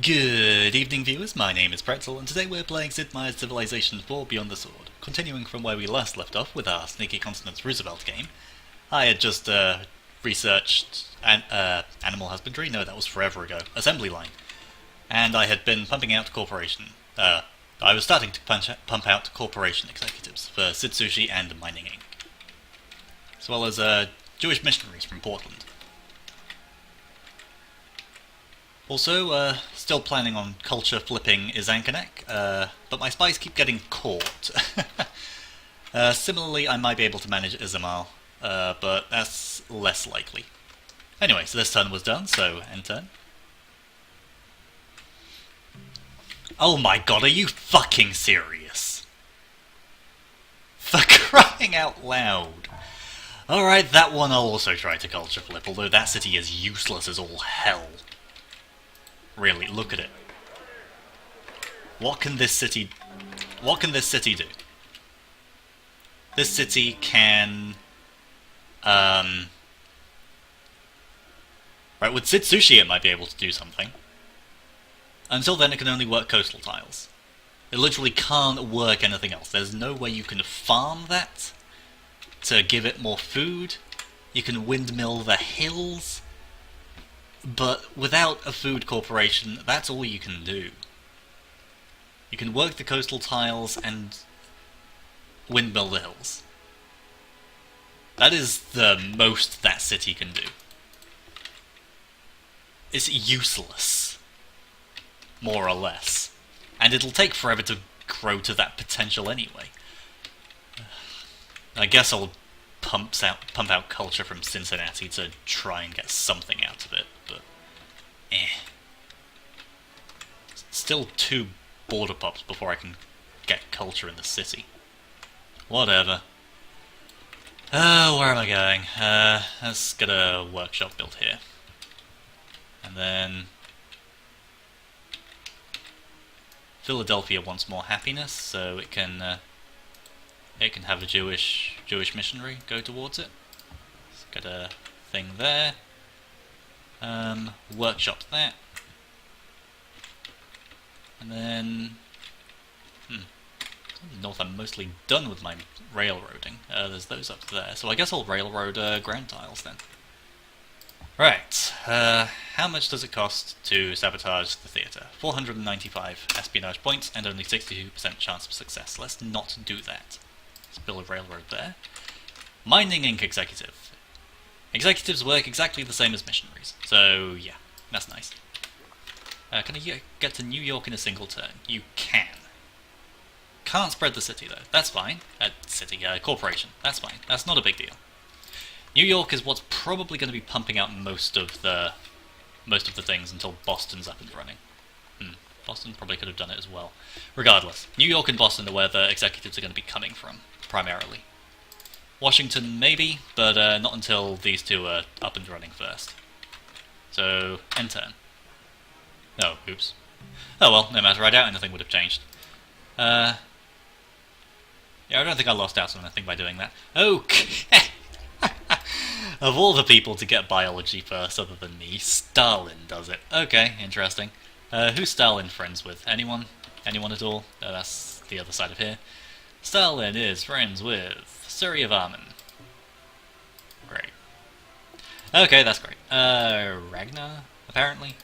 Good evening, viewers. My name is Pretzle, and today we're playing Sid Meier's Civilization 4 Beyond the Sword. Continuing from where we last left off with our Sneaky Consonants Roosevelt game, I had just researched animal husbandry. No, that was forever ago. Assembly line. And I had been pumping out corporation. I was starting to pump out corporation executives for Sid Sushi and Mining Inc. As well as Jewish missionaries from Portland. Also, still planning on culture flipping Izankanek, but my spies keep getting caught. Similarly, I might be able to manage Izamal, but that's less likely. Anyway, so this turn was done, so end turn. Oh my god, are you fucking serious? For crying out loud! Alright, that one I'll also try to culture flip, although that city is useless as all hell. Really, look at it. What can this city do? This city can right, with Sid Sushi it might be able to do something. Until then it can only work coastal tiles. It literally can't work anything else. There's no way you can farm that to give it more food. You can windmill the hills. But without a food corporation, that's all you can do. You can work the coastal tiles and windmill the hills. That is the most that city can do. It's useless. More or less. And it'll take forever to grow to that potential anyway. I guess I'll pump out culture from Cincinnati to try and get something out of it, but still 2 border pops before I can get culture in the city. Whatever. Where am I going? Let's get a workshop built here. And then Philadelphia wants more happiness, so it can have a Jewish missionary go towards it. Let's get a thing there. Workshop that. And then north I'm mostly done with my railroading. There's those up there, so I guess I'll railroad Grand Tiles then. Right, how much does it cost to sabotage the theatre? 495 espionage points and only 62% chance of success. Let's not do that. Let's build a railroad there. Mining Inc. Executive. Executives work exactly the same as missionaries, so yeah, that's nice. Can I get to New York in a single turn? You can. Can't spread the city though, that's fine. Corporation, that's fine, that's not a big deal. New York is what's probably going to be pumping out most of the things until Boston's up and running. Boston probably could have done it as well. Regardless, New York and Boston are where the executives are going to be coming from, primarily. Washington, maybe, but not until these two are up and running first. So, end turn. Oh, oops. Oh well, no matter, I doubt anything would have changed. Yeah, I don't think I lost out on anything by doing that. Okay! Of all the people to get biology first other than me, Stalin does it. Okay, interesting. Who's Stalin friends with? Anyone? Anyone at all? That's the other side of here. Stalin is friends with Suryavarman. Great. Okay, that's great. Ragnar, apparently.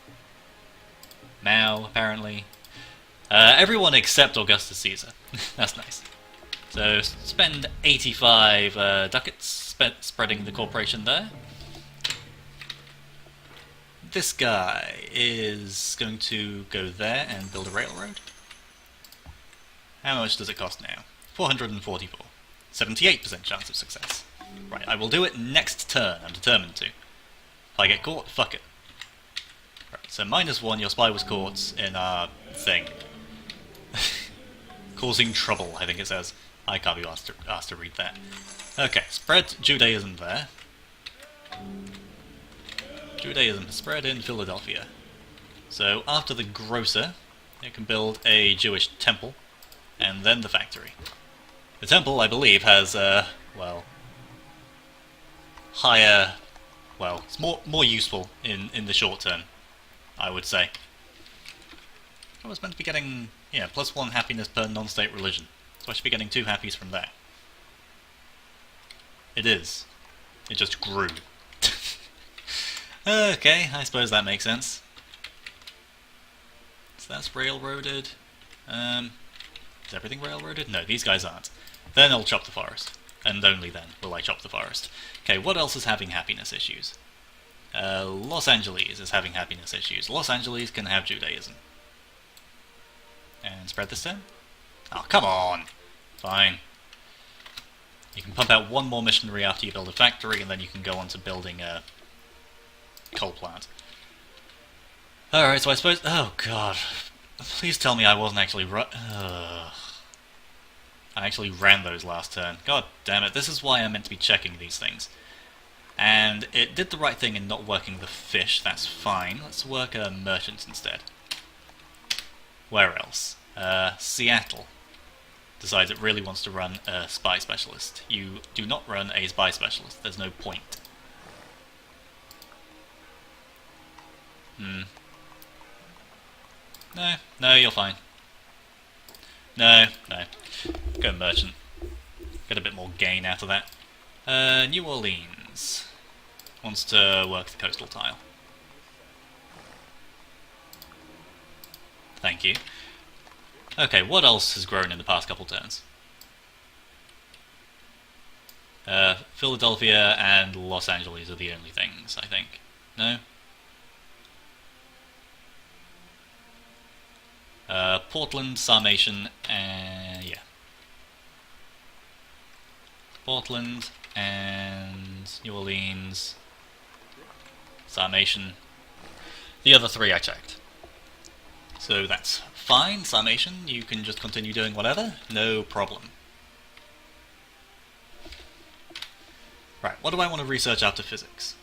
Mao, apparently. Everyone except Augustus Caesar. That's nice. So, spend 85 ducats spreading the corporation there. This guy is going to go there and build a railroad. How much does it cost now? 444. 78% chance of success. Right, I will do it next turn, I'm determined to. If I get caught, fuck it. Right, so -1, your spy was caught in our thing. Causing trouble, I think it says. I can't be asked to read that. Okay, spread Judaism there. Judaism spread in Philadelphia. So after the grocer, you can build a Jewish temple, and then the factory. The temple, I believe, has, well, higher, well, it's more useful in the short term, I would say. I was meant to be getting, yeah, +1 happiness per non-state religion. So I should be getting 2 happies from that. It is. It just grew. Okay, I suppose that makes sense. So that's railroaded. Is everything railroaded? No, these guys aren't. Then I'll chop the forest. And only then will I chop the forest. Okay, what else is having happiness issues? Los Angeles is having happiness issues. Los Angeles can have Judaism. And spread this down? Oh, come on! Fine. You can pump out 1 more missionary after you build a factory, and then you can go on to building a coal plant. Alright, so I suppose... Oh, God. Please tell me I wasn't actually I actually ran those last turn. God damn it, this is why I'm meant to be checking these things. And it did the right thing in not working the fish, that's fine. Let's work a merchant instead. Where else? Seattle decides it really wants to run a spy specialist. You do not run a spy specialist, there's no point. No, you're fine. No. Go merchant. Get a bit more gain out of that. New Orleans wants to work the coastal tile. Thank you. Okay, what else has grown in the past couple turns? Philadelphia and Los Angeles are the only things, I think. No? Portland, Sarmation, and yeah. Portland and New Orleans, Sarmation. The other 3 I checked. So that's fine, Sarmation, you can just continue doing whatever, no problem. Right, what do I want to research after physics?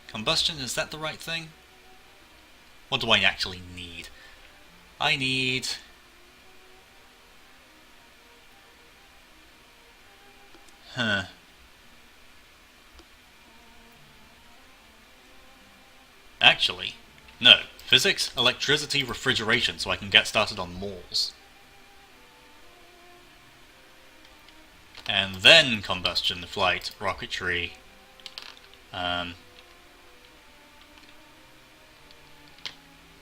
Combustion, is that the right thing? What do I actually need? I need... Actually, no. Physics, electricity, refrigeration, so I can get started on malls. And then combustion, flight, rocketry,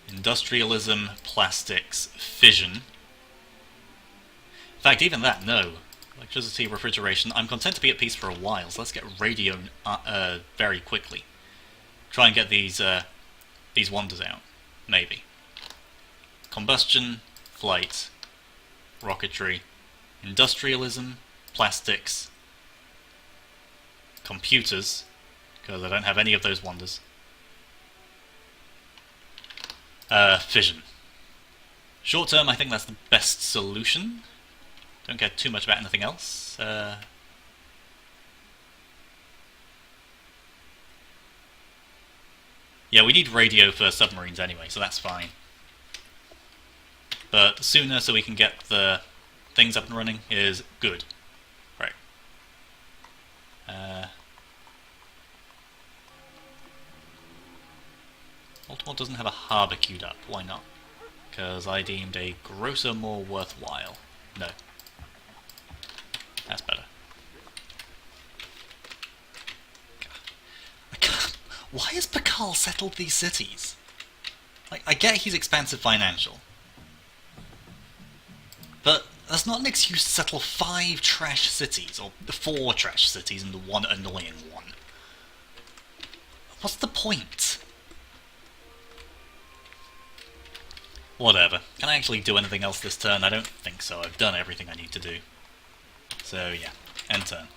industrialism, plastics, fission. In fact, even that, no. Electricity, refrigeration. I'm content to be at peace for a while, so let's get radio very quickly. Try and get these wonders out. Maybe. Combustion, flight, rocketry, industrialism, plastics, computers, because I don't have any of those wonders. Fission. Short term, I think that's the best solution. Don't care too much about anything else. Yeah, we need radio for submarines anyway, so that's fine. But the sooner so we can get the things up and running is good. Right. Baltimore doesn't have a harbour queued up. Why not? Because I deemed a grocer more worthwhile. No. That's better. Why has Pakal settled these cities? Like, I get he's expansive financial. But that's not an excuse to settle 5 trash cities, or 4 trash cities and the 1 annoying one. What's the point? Whatever. Can I actually do anything else this turn? I don't think so. I've done everything I need to do. So yeah, end turn.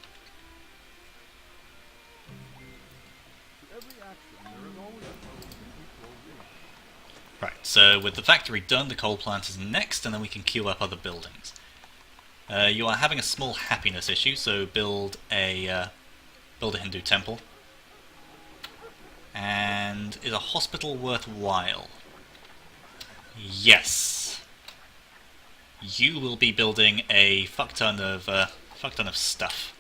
Right, so with the factory done, the coal plant is next, and then we can queue up other buildings. You are having a small happiness issue, so build a Hindu temple. And is a hospital worthwhile? Yes. You will be building a fuck ton of stuff.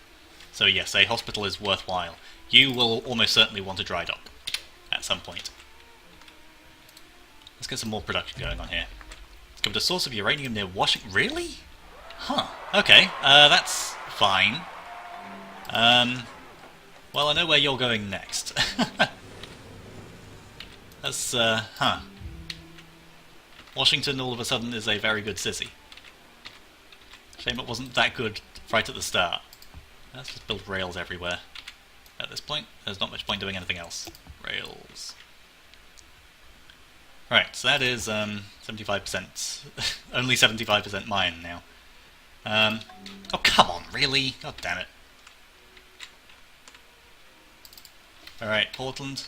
So yes, a hospital is worthwhile. You will almost certainly want a dry dock at some point. Let's get some more production going on here. discovered a source of uranium near Washington. Really? Huh. Okay. That's fine. Well, I know where you're going next. That's, huh. Washington all of a sudden is a very good city. Shame it wasn't that good right at the start. Let's just build rails everywhere. At this point, there's not much point doing anything else. Rails. Right, so that is 75%. Only 75% mine now. Oh, come on, really? God damn it. Alright, Portland,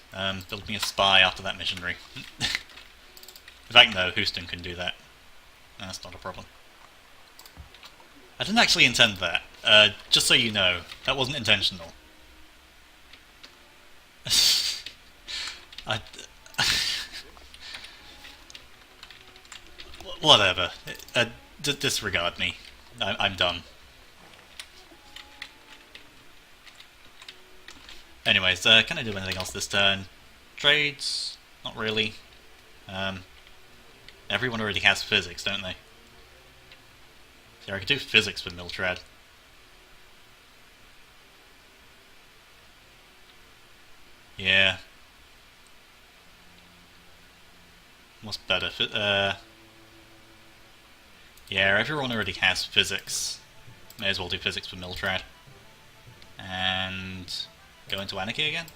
build me a spy after that missionary. In fact, no, Houston can do that. That's not a problem. I didn't actually intend that. Just so you know, that wasn't intentional. Whatever. Disregard me. I'm done. Anyways, can I do anything else this turn? Trades? Not really. Everyone already has physics, don't they? Yeah, I could do physics with Miltrad. Yeah. What's better? Yeah, everyone already has physics. May as well do physics with Miltrad. And go into Anarchy again?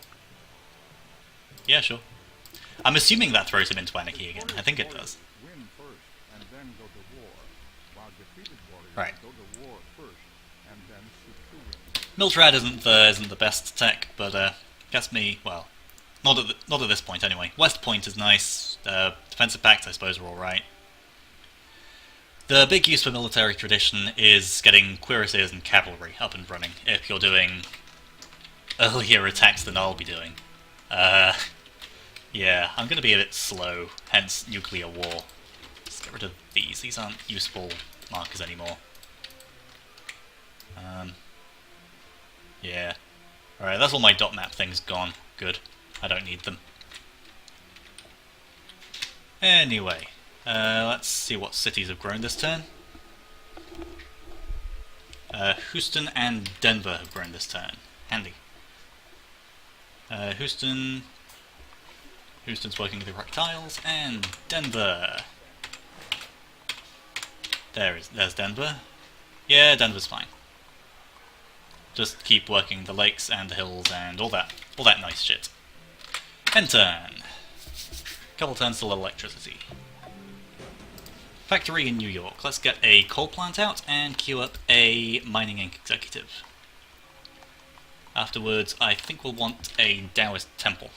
Yeah, sure. I'm assuming that throws him into Anarchy again. I think it does. Right. Miltrad isn't the best tech, but gets me, well, not at this point anyway. West Point is nice. Defensive pacts, I suppose, are all right. The big use for military tradition is getting cuirassiers and cavalry up and running if you're doing earlier attacks than I'll be doing. Yeah, I'm going to be a bit slow, hence nuclear war. Let's get rid of these. These aren't useful markers anymore. Yeah. Alright, that's all my dot map things gone. Good. I don't need them. Anyway, let's see what cities have grown this turn. Houston and Denver have grown this turn. Handy. Houston's working with the correct tiles, and Denver. There's Denver. Yeah, Denver's fine. Just keep working the lakes and the hills and all that nice shit. End turn. Couple turns to electricity. Factory in New York. Let's get a coal plant out and queue up a mining executive. Afterwards, I think we'll want a Taoist temple.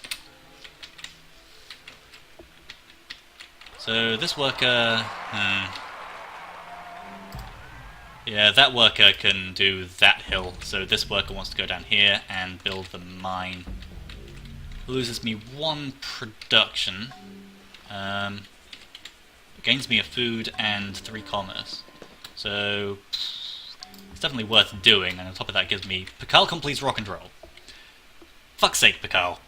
So this worker... yeah, that worker can do that hill, so this worker wants to go down here and build the mine. Loses me 1 production. Gains me a food and 3 commerce. So it's definitely worth doing, and on top of that gives me... Pakal completes rock and roll. Fuck's sake, Pakal.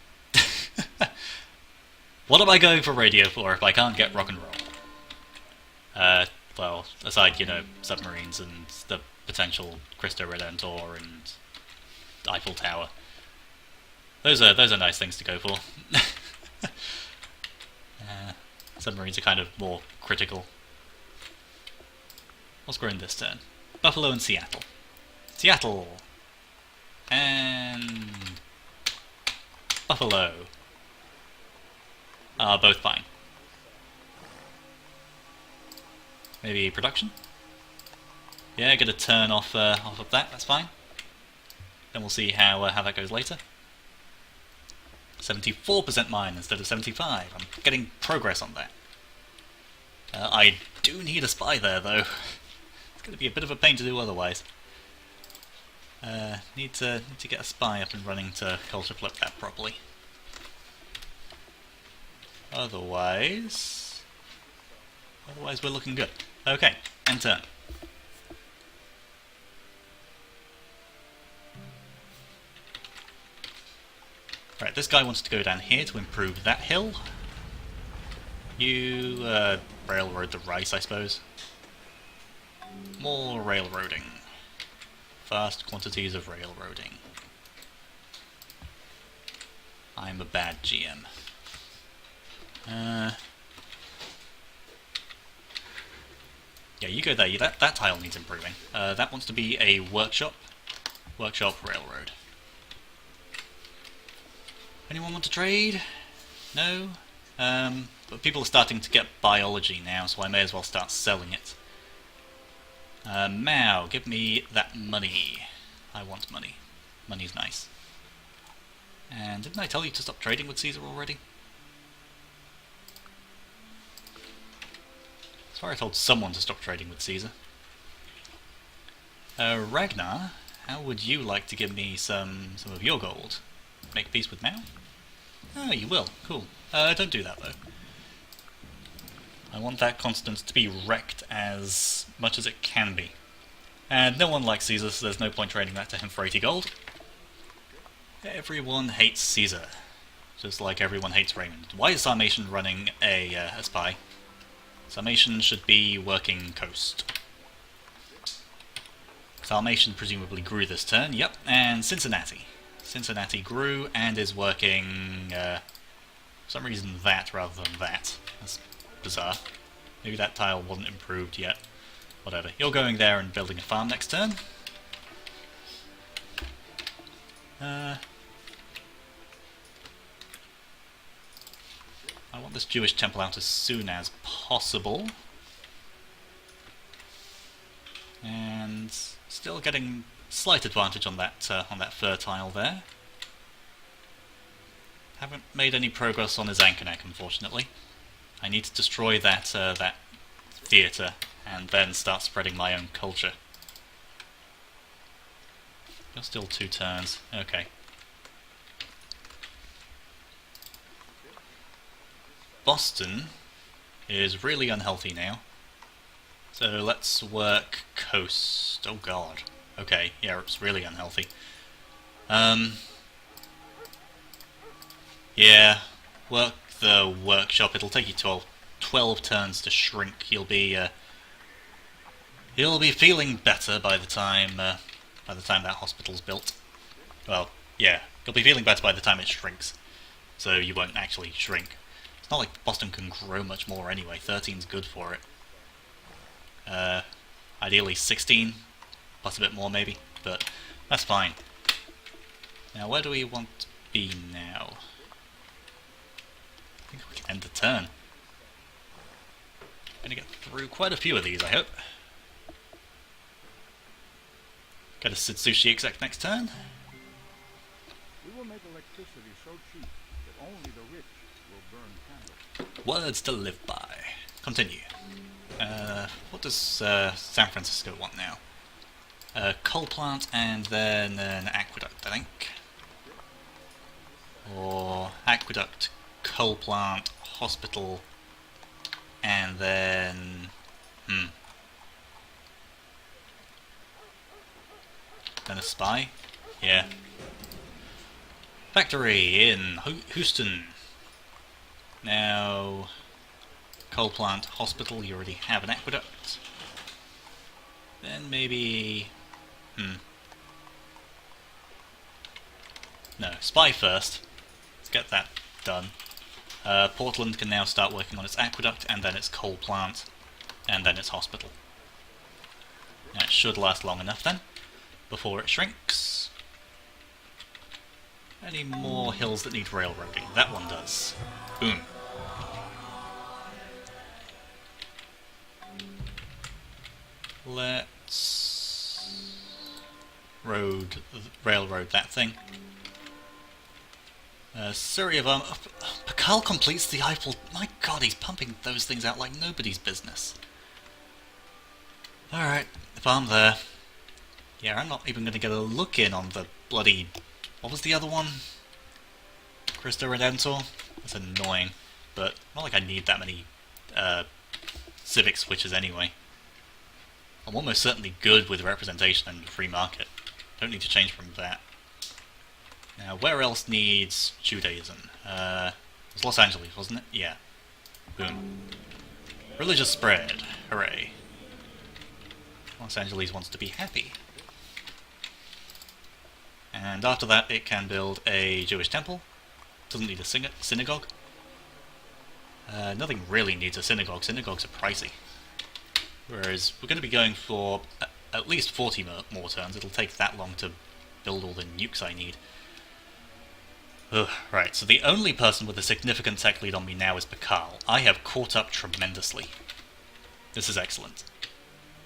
What am I going for radio for if I can't get rock and roll? Well, aside, you know, submarines and the potential Cristo Redentor and Eiffel Tower. Those are nice things to go for. Submarines are kind of more critical. What's growing this turn? Buffalo and Seattle. Seattle! And... Buffalo. Are both fine. Maybe production? Yeah, get a turn off of that, that's fine. Then we'll see how that goes later. 74% mine instead of 75. I'm getting progress on that. I do need a spy there, though. It's going to be a bit of a pain to do otherwise. Need to get a spy up and running to culture flip that properly. Otherwise we're looking good. Okay, end turn. Right, this guy wants to go down here to improve that hill. You, railroad the rice, I suppose. More railroading. Vast quantities of railroading. I'm a bad GM. Yeah, you go there. That tile needs improving. That wants to be a workshop. Workshop railroad. Anyone want to trade? No? But people are starting to get biology now, so I may as well start selling it. Mao, give me that money. I want money. Money's nice. And didn't I tell you to stop trading with Caesar already? I swear I told someone to stop trading with Caesar. Ragnar, how would you like to give me some of your gold? Make peace with Mao? Oh, you will. Cool. Don't do that, though. I want that continent to be wrecked as much as it can be. And no one likes Caesar, so there's no point trading that to him for 80 gold. Everyone hates Caesar. Just like everyone hates Raymond. Why is Sarmatian running a spy? Sarmatian should be working coast. Sarmatian presumably grew this turn, yep, and Cincinnati. Cincinnati grew and is working, for some reason that rather than that. That's bizarre. Maybe that tile wasn't improved yet. Whatever. You're going there and building a farm next turn. I want this Jewish temple out as soon as possible. And still getting slight advantage on that fur tile there. Haven't made any progress on his anchor neck, unfortunately. I need to destroy that theatre and then start spreading my own culture. You're still 2 turns. Okay. Boston is really unhealthy now. So let's work coast. Oh god. Okay, yeah, it's really unhealthy. Yeah, work the workshop. It'll take you 12 turns to shrink. He'll be feeling better by the time that hospital's built. Well, yeah, he'll be feeling better by the time it shrinks. So you won't actually shrink. It's not like Boston can grow much more anyway. 13's good for it. Ideally 16, plus a bit more maybe, but that's fine. Now where do we want to be now? I think we can end the turn. Gonna get through quite a few of these, I hope. Get a Sushi exec next turn. We will make electricity so cheap that only the rich will burn candles. Words to live by. Continue. What does San Francisco want now? Coal plant and then an aqueduct, I think. Or aqueduct, coal plant, hospital, and then... Then a spy? Yeah. Factory in Houston. Now... Coal plant, hospital, you already have an aqueduct. Then maybe... No, spy first. Let's get that done. Portland can now start working on its aqueduct, and then its coal plant, and then its hospital. That should last long enough then, before it shrinks. Any more hills that need railroading? That one does. Boom. Let's railroad that thing. Surrey of Pakal completes the Eiffel. My god, he's pumping those things out like nobody's business. Alright, if I'm there. Yeah, I'm not even going to get a look in on the bloody... What was the other one? Cristo Redentor? That's annoying. But not like I need that many civic switches anyway. I'm almost certainly good with representation and free market. Don't need to change from that. Now, where else needs Judaism? It was Los Angeles, wasn't it? Yeah. Boom. Religious spread. Hooray. Los Angeles wants to be happy. And after that it can build a Jewish temple. Doesn't need a synagogue. Nothing really needs a synagogue. Synagogues are pricey. Whereas we're going to be going for at least 40 more turns. It'll take that long to build all the nukes I need. Ugh, right, so the only person with a significant tech lead on me now is Bakal. I have caught up tremendously. This is excellent.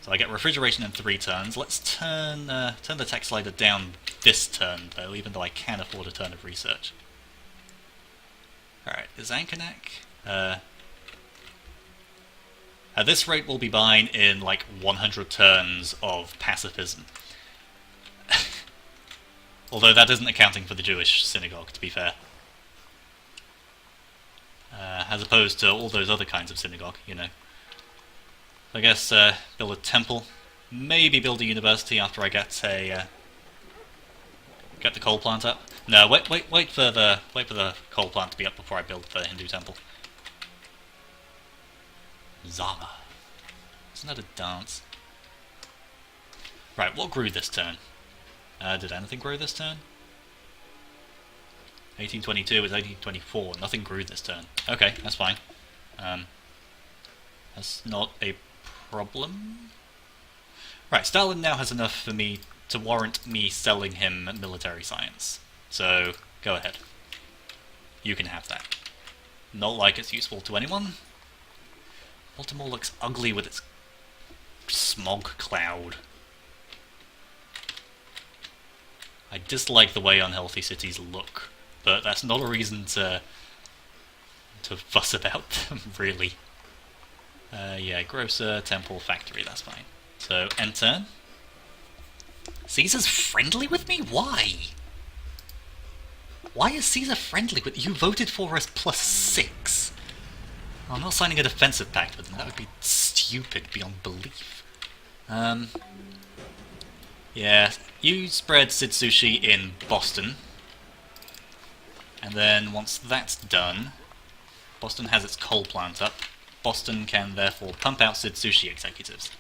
So I get refrigeration in 3 turns. Let's turn the tech slider down this turn, though, even though I can afford a turn of research. Alright, is Ankanak? At this rate, we'll be buying in like 100 turns of pacifism. Although that isn't accounting for the Jewish synagogue, to be fair. As opposed to all those other kinds of synagogue, you know. I guess build a temple, maybe build a university after I get the coal plant up. No, wait for the coal plant to be up before I build the Hindu temple. Zama. Isn't that a dance? Right, what grew this turn? Did anything grow this turn? 1822 is 1824. Nothing grew this turn. Okay, that's fine. That's not a problem. Right, Stalin now has enough for me to warrant me selling him military science. So, go ahead. You can have that. Not like it's useful to anyone. Baltimore looks ugly with its smog cloud. I dislike the way unhealthy cities look, but that's not a reason to fuss about them, really. Yeah, grocer, temple, factory, that's fine. So, end turn. Caesar's friendly with me? Why? Why is Caesar friendly with you? Voted for us +6. I'm not signing a defensive pact with him. That would be stupid beyond belief. Yeah, you spread Sid Sushi in Boston. And then once that's done, Boston has its coal plant up. Boston can therefore pump out Sid Sushi executives.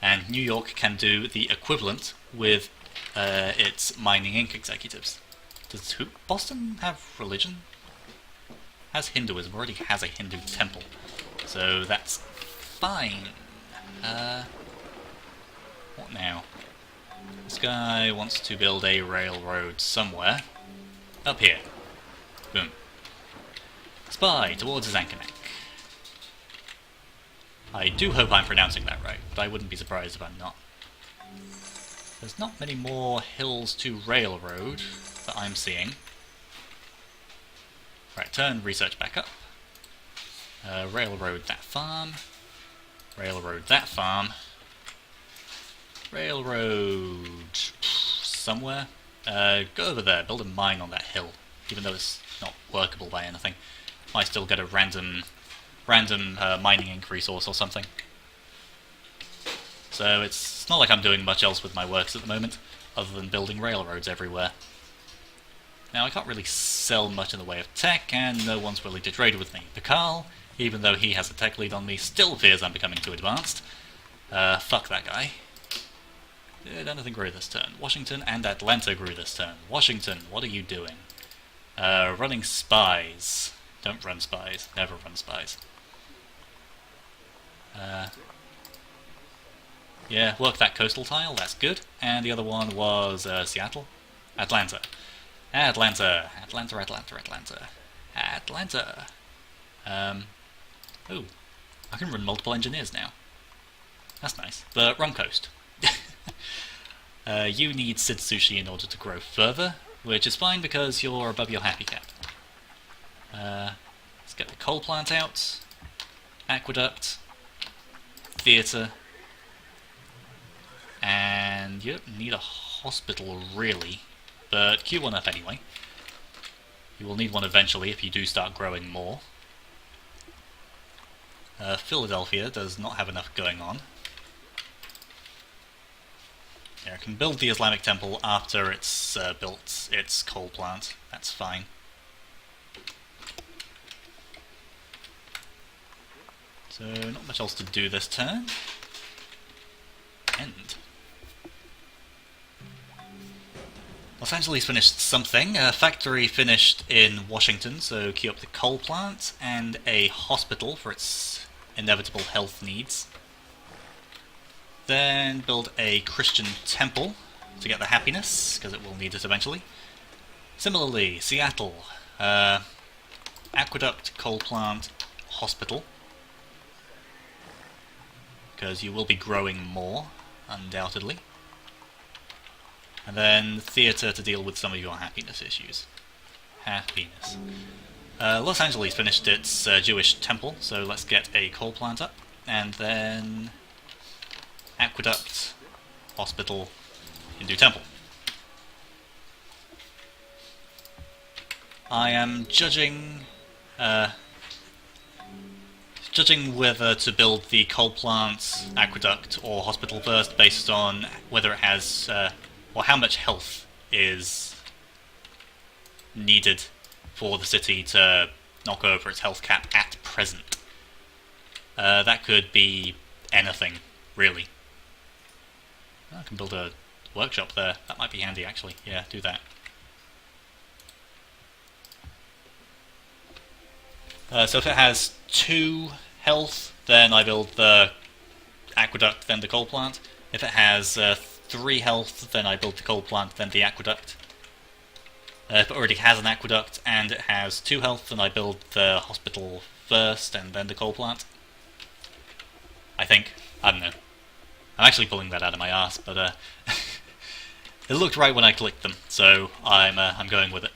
And New York can do the equivalent with its Mining Inc. executives. Does Boston have religion? Has Hinduism, already has a Hindu temple. So that's fine. What now? This guy wants to build a railroad somewhere. Up here. Boom. Spy towards Zankanek. I do hope I'm pronouncing that right, but I wouldn't be surprised if I'm not. There's not many more hills to railroad that I'm seeing. Right, turn research back up. Railroad that farm. Railroad that farm. Railroad somewhere. Go over there, build a mine on that hill, even though it's not workable by anything. Might still get a random mining Inc. resource or something. So it's not like I'm doing much else with my works at the moment, other than building railroads everywhere. Now I can't really sell much in the way of tech, and no one's willing to trade with me. Bakal, even though he has a tech lead on me, still fears I'm becoming too advanced. Fuck that guy. Did anything grow this turn? Washington and Atlanta grew this turn. Washington, what are you doing? Running spies. Don't run spies. Never run spies. Yeah, work that coastal tile, that's good. And the other one was Seattle? Atlanta. Atlanta. Oh, I can run multiple engineers now. That's nice. But run coast. You need Sid Sushi in order to grow further, which is fine because you're above your happy cap. Let's get the coal plant out. Aqueduct. Theatre. And you don't need a hospital, really, but queue one up anyway. You will need one eventually if you do start growing more. Philadelphia does not have enough going on. Yeah, I can build the Islamic temple after it's built its coal plant. That's fine. So not much else to do this turn. End. Los Angeles finished something. A factory finished in Washington, so queue up the coal plant, and a hospital for its inevitable health needs. Then build a Christian temple to get the happiness, because it will need it eventually. Similarly, Seattle, aqueduct, coal plant, hospital, because you will be growing more, undoubtedly. And then theatre to deal with some of your happiness issues. Happiness. Los Angeles finished its Jewish temple, so let's get a coal plant up, and then aqueduct, hospital, Hindu temple. I am judging whether to build the coal plant, aqueduct, or hospital first based on whether it has, or how much health is needed for the city to knock over its health cap at present. That could be anything, really. I can build a workshop there. That might be handy, actually. Yeah, do that. So if it has 2 health, then I build the aqueduct, then the coal plant. If it has 3 health, then I build the coal plant, then the aqueduct. If it already has an aqueduct and it has 2 health, then I build the hospital first and then the coal plant. I think. I don't know. I'm actually pulling that out of my ass, but it looked right when I clicked them, so I'm going with it.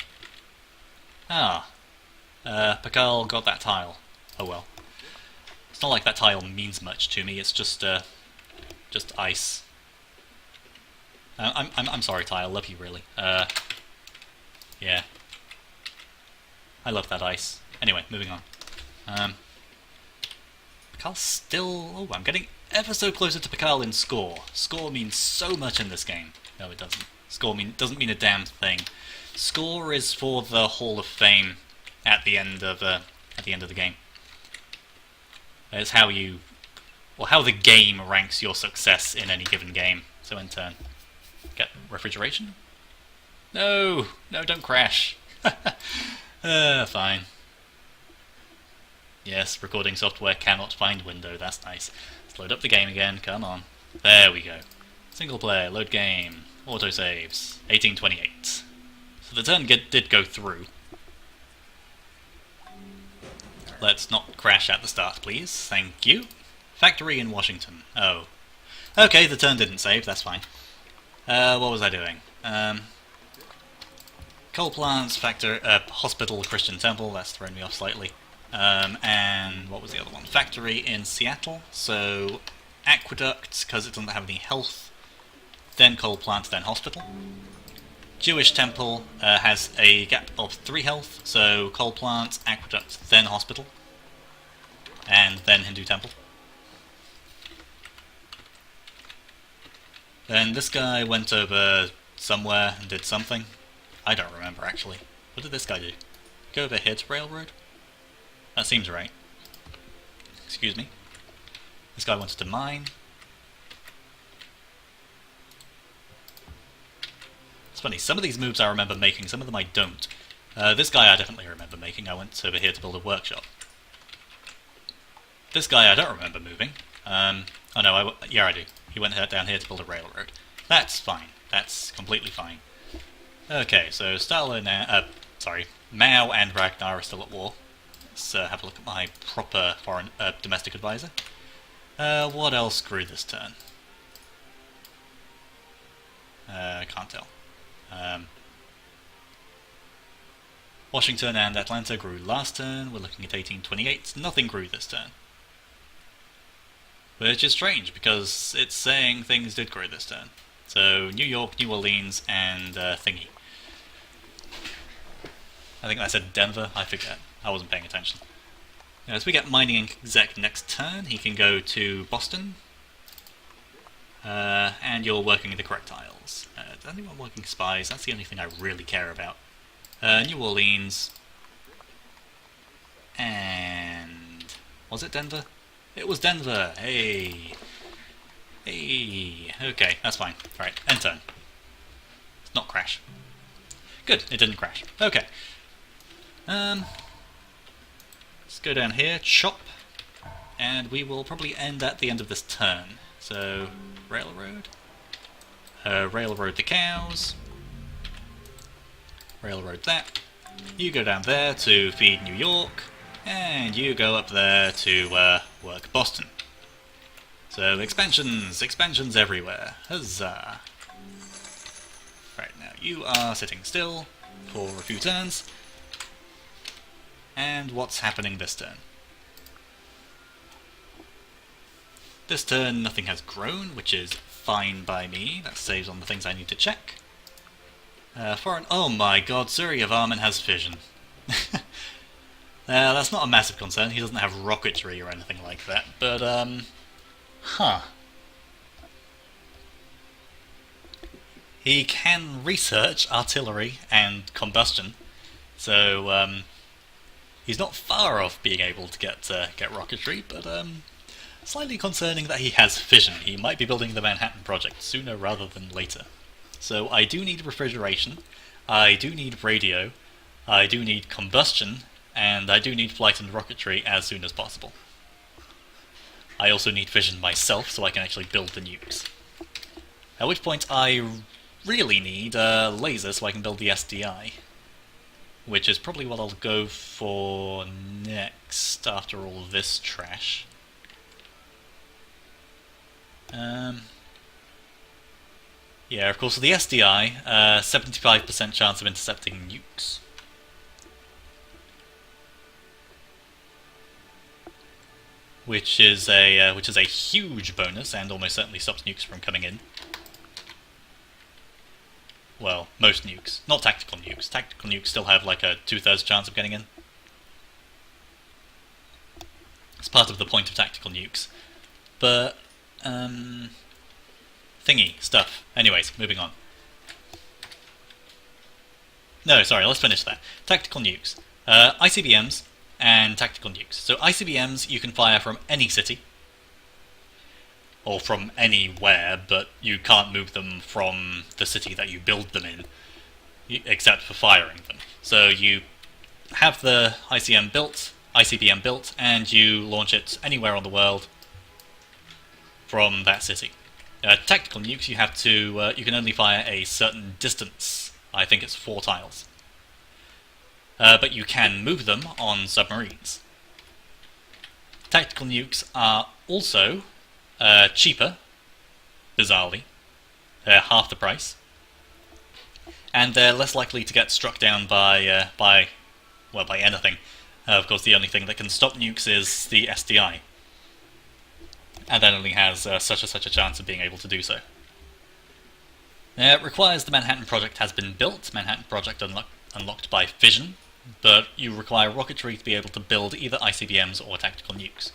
Pakal got that tile. Oh well. It's not like that tile means much to me. It's just ice. I'm sorry, tile. Love you really. Yeah. I love that ice. Anyway, moving on. Pakal's still... Oh, I'm getting ever so closer to Pakal in score. Score means so much in this game. No, it doesn't. Score doesn't mean a damn thing. Score is for the Hall of Fame at the end of the game. It's how you, or how the game ranks your success in any given game. So in turn, get refrigeration. No, don't crash. Fine. Yes, recording software cannot find window. That's nice. Let's load up the game again. Come on. There we go. Single player, load game, autosaves, 1828. So the turn did go through. Let's not crash at the start, please. Thank you. Factory in Washington. Oh. Okay, the turn didn't save, that's fine. What was I doing? Coal plants, hospital, Christian temple, that's thrown me off slightly. And what was the other one? Factory in Seattle, so aqueduct, because it doesn't have any health, then coal plant, then hospital. Jewish temple has a gap of 3 health, so coal plant, aqueduct, then hospital, and then Hindu temple. Then this guy went over somewhere and did something. I don't remember actually. What did this guy do? Go over here to railroad? That seems right. Excuse me. This guy wanted to mine. It's funny, some of these moves I remember making, some of them I don't. This guy I definitely remember making. I went over here to build a workshop. This guy I don't remember moving. Oh no, yeah I do. He went down here to build a railroad. That's fine. That's completely fine. Okay, so Stalin, Mao and Ragnar are still at war. Let's have a look at my proper foreign domestic advisor. What else grew this turn? Can't tell. Washington and Atlanta grew last turn. We're looking at 1828. Nothing grew this turn. Which is strange, because it's saying things did grow this turn. So, New York, New Orleans, and thingy. I think I said Denver, I forget. I wasn't paying attention. As we get mining exec next turn, he can go to Boston. And you're working the correct tiles. Is anyone working spies? That's the only thing I really care about. New Orleans. And... was it Denver? It was Denver. Hey. Hey. Okay, that's fine. Right, end turn. Let's not crash. Good, it didn't crash. Okay. Let's go down here, chop, and we will probably end at the end of this turn. So, railroad. Railroad the cows. Railroad that. You go down there to feed New York, and you go up there to work Boston. So expansions everywhere. Huzzah! Right, now you are sitting still for a few turns. And what's happening this turn? This turn nothing has grown, which is fine by me. That saves on the things I need to check. Oh my god, Surrey of Armin has fission. That's not a massive concern, he doesn't have rocketry or anything like that, but huh. He can research artillery and combustion, so he's not far off being able to get rocketry, but slightly concerning that he has fission. He might be building the Manhattan Project sooner rather than later. So I do need refrigeration, I do need radio, I do need combustion, and I do need flight and rocketry as soon as possible. I also need fission myself so I can actually build the nukes. At which point I really need laser so I can build the SDI. Which is probably what I'll go for next after all this trash. Yeah, of course, with the SDI, 75% chance of intercepting nukes. Which is a huge bonus, and almost certainly stops nukes from coming in. Well, most nukes, not tactical nukes. Tactical nukes still have like a 2/3 chance of getting in. It's part of the point of tactical nukes. But thingy stuff. Anyways, moving on. No, sorry, let's finish that. Tactical nukes. ICBMs and tactical nukes. So ICBMs you can fire from any city. Or from anywhere, but you can't move them from the city that you build them in, except for firing them. So you have the ICBM built, and you launch it anywhere on the world from that city. Tactical nukes, you have to you can only fire a certain distance. I think it's 4 tiles. But you can move them on submarines. Tactical nukes are also cheaper, bizarrely. They're half the price. And they're less likely to get struck down by anything. Of course, the only thing that can stop nukes is the SDI. And that only has such a chance of being able to do so. It requires the Manhattan Project has been built, Manhattan Project unlocked by fission, but you require rocketry to be able to build either ICBMs or tactical nukes.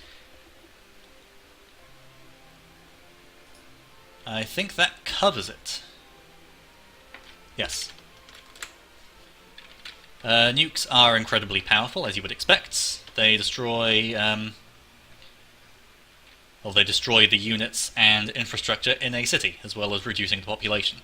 I think that covers it. Yes. Nukes are incredibly powerful, as you would expect. They destroy the units and infrastructure in a city, as well as reducing the population.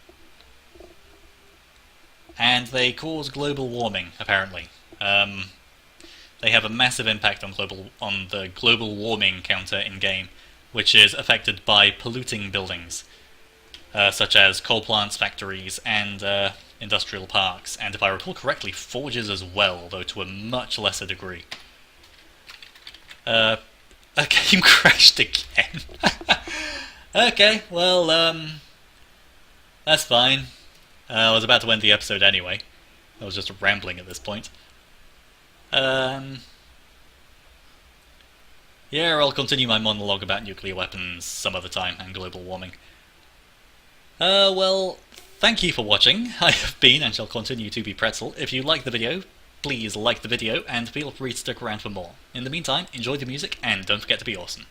And they cause global warming, apparently. They have a massive impact on the global warming counter in-game, which is affected by polluting buildings, such as coal plants, factories, and industrial parks, and if I recall correctly, forges as well, though to a much lesser degree. A game crashed again. Okay, well, that's fine. I was about to end the episode anyway. I was just rambling at this point. Yeah, I'll continue my monologue about nuclear weapons some other time and global warming. Well, thank you for watching. I have been and shall continue to be Pretzle. If you like the video, please like the video and feel free to stick around for more. In the meantime, enjoy the music and don't forget to be awesome.